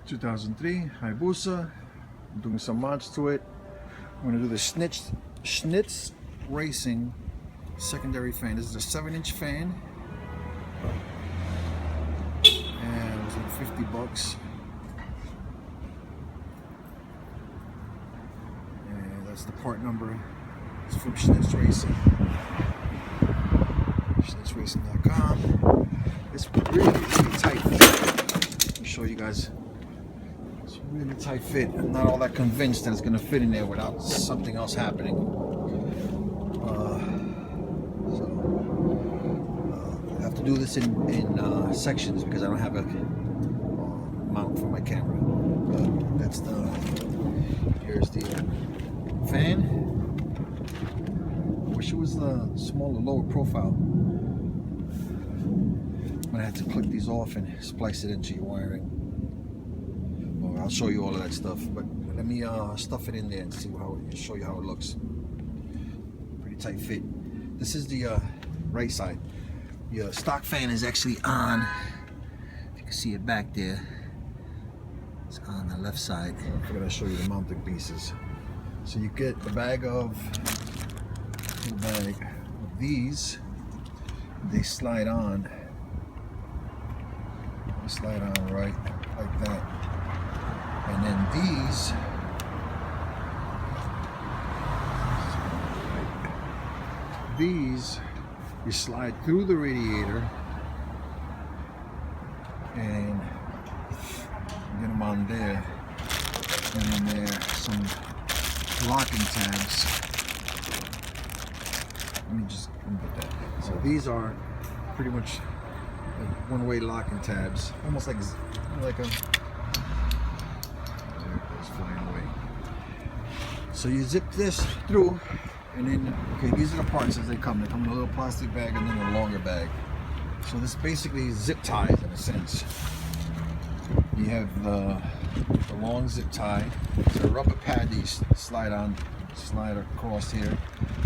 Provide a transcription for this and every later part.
2003 Hayabusa. I'm doing some mods to it. I'm going to do the Schnitz Racing secondary fan. This is a 7-inch fan, and it was like $50. And that's the part number. It's from Schnitz Racing. SchnitzRacing.com. It's really tight. Let me show you guys. It's a really tight fit. I'm not all that convinced that it's going to fit in there without something else happening. I have to do this in sections because I don't have a mount for my camera. But that's here's the fan. I wish it was smaller, lower profile. But I had to click these off and splice it into your wiring. Well, I'll show you all of that stuff, but let me stuff it in there and show you how it looks. Pretty tight fit. This is the right side. Your stock fan is actually on. If you can see it back there, it's on the left side. I forgot to show you the mounting pieces. So you get the bag of these. They slide on. They slide on right like that, and then these you slide through the radiator and get them on there, and then there are some locking tabs. Let me put that. So these are pretty much like one-way locking tabs, almost like a. There it goes flying away. So you zip this through, and then these are the parts as they come. They come in a little plastic bag and then a longer bag. So this basically zip ties in a sense. You have the long zip tie. It's a rubber pad that you slide across here.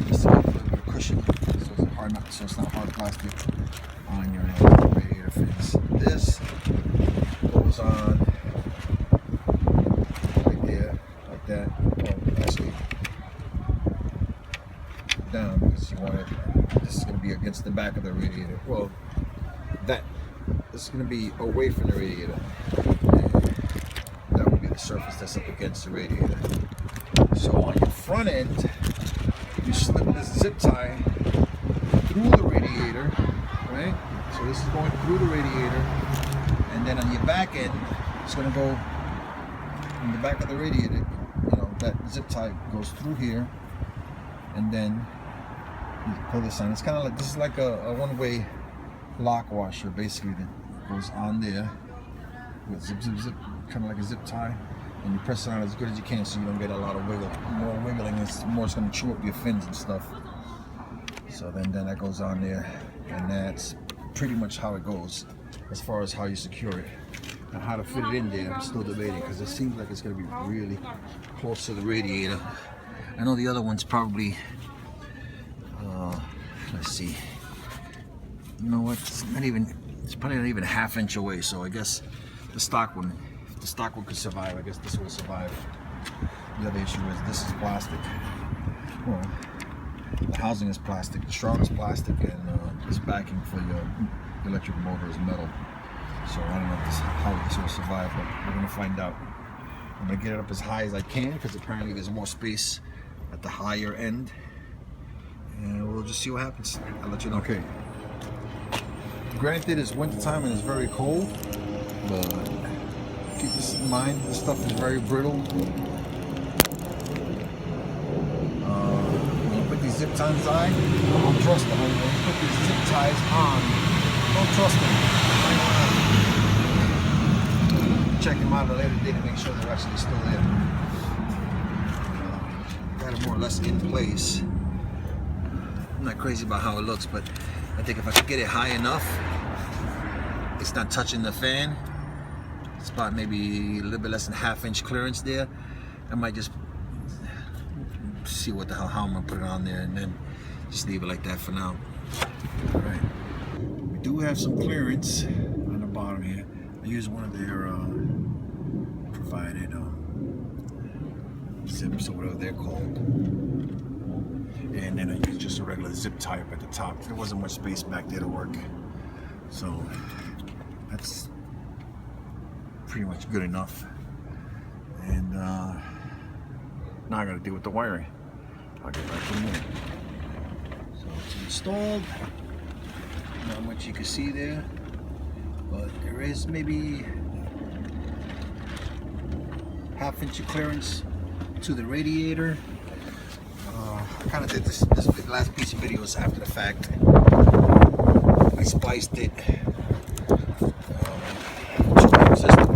Just to get a little bit of cushion, so it's not hard plastic on your radiator fins. This goes on right there, like that. Well, actually down, because you want it. This is going to be against the back of the radiator. Well, this is going to be away from the radiator. That will be the surface that's up against the radiator. So on your front end, you slip this zip tie through the radiator, right? So this is going through the radiator, and then on your back end, it's going to go in the back of the radiator. You know, that zip tie goes through here, and then you pull this on. It's kind of like, this is like a one-way lock washer, basically, that goes on there with zip, zip, zip, kind of like a zip tie. And you press it on as good as you can so you don't get a lot of wiggle. More wiggling, it's going to chew up your fins and stuff. So then that goes on there, and that's pretty much how it goes as far as how you secure it. And how to fit it in there, I'm still debating, because it seems like it's going to be really close to the radiator. I know the other one's probably, let's see, you know what, it's probably not even a ½ inch away, so I guess the stock one could survive. I guess this will survive. The other issue is this is plastic. Well, the housing is plastic, the shroud is plastic, and this backing for your electric motor is metal. So I don't know how this will survive, but we're going to find out. I'm going to get it up as high as I can, because apparently there's more space at the higher end. And we'll just see what happens. I'll let you know. Okay. Granted, it's winter time and it's very cold, but keep this in mind. This stuff is very brittle. When you put these zip ties on, don't trust them. When you put these zip ties on, don't trust them. Check them out at a later date to make sure they're actually still there. Got it more or less in place. I'm not crazy about how it looks, but I think if I could get it high enough, it's not touching the fan. It's about maybe a little bit less than ½ inch clearance there. I might just see what the hell, how I'm gonna put it on there, and then just leave it like that for now. All right. We do have some clearance on the bottom here. I use one of their zips or whatever they're called. And then I used just a regular zip tie up at the top. There wasn't much space back there to work. So that's pretty much good enough. And now I gotta deal with the wiring. I'll get back in there. So it's installed. Not much you can see there, but there is maybe half-inch of clearance to the radiator. I kind of did this last piece of videos after the fact. I spliced it.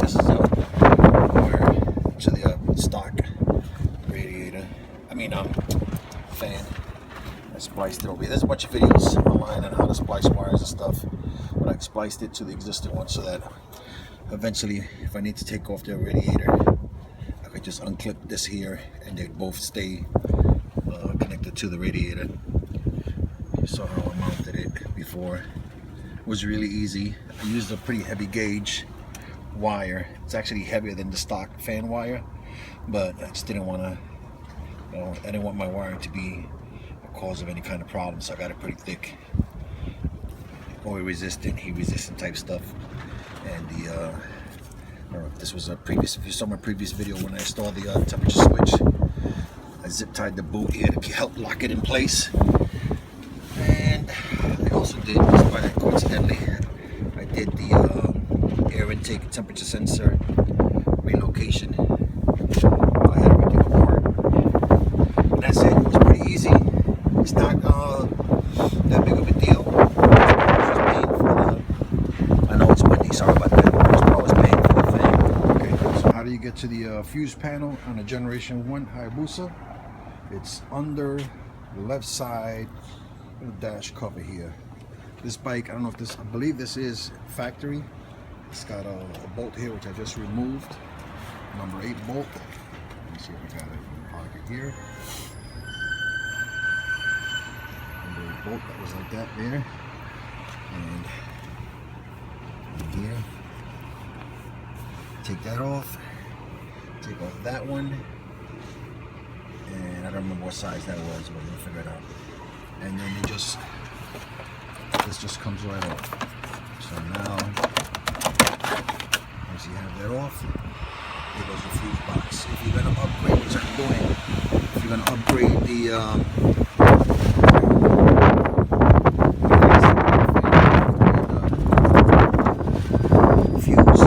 This is a wire to the stock radiator. I mean, fan. I spliced it over here. There's a bunch of videos online on how to splice wires and stuff, but I spliced it to the existing one so that eventually, if I need to take off the radiator, I could just unclip this here and they both stay connected to the radiator. You saw how I mounted it before. It was really easy. I used a pretty heavy gauge wire. It's actually heavier than the stock fan wire, but I just didn't want to, I didn't want my wiring to be a cause of any kind of problem, so I got it pretty thick, oil resistant, heat resistant type stuff. And the I don't know if this was a previous, if you saw my previous video when I installed the temperature switch, I zip tied the boot here to help lock it in place. And I also did, just by coincidentally, I did the air intake temperature sensor relocation. I had everything apart. And that's it. It was pretty easy. It's not that big of a deal. I know it's windy, sorry about that. I was paying for the thing. Okay, so how do you get to the fuse panel on a Generation 1 Hayabusa? It's under the left side of the dash cover here. This bike, I don't know if this, I believe this is factory. It's got a bolt here which I just removed, number 8 bolt. Let me see if I got it in the pocket here. Number 8 bolt that was like that there, and here. Take that off. Take off that one, and I don't remember what size that was, but we'll figure it out. And then it just, this just comes right off. So now, once you have that off, there goes the fuse box. If you're going to upgrade, which I'm doing, if you're going to upgrade the fuse,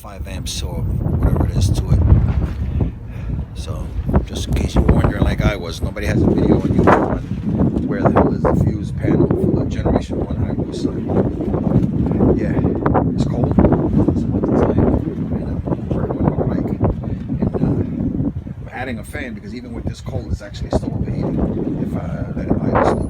5 amps or whatever it is to it. So, just in case you're wondering like I was, nobody has a video on YouTube on where the hell is the fuse panel for the Generation 1 Hayabusa. Yeah, it's cold. It's winter time, and I'm working with my bike. And I'm adding a fan because even with this cold, it's actually still overheating if I let it idle.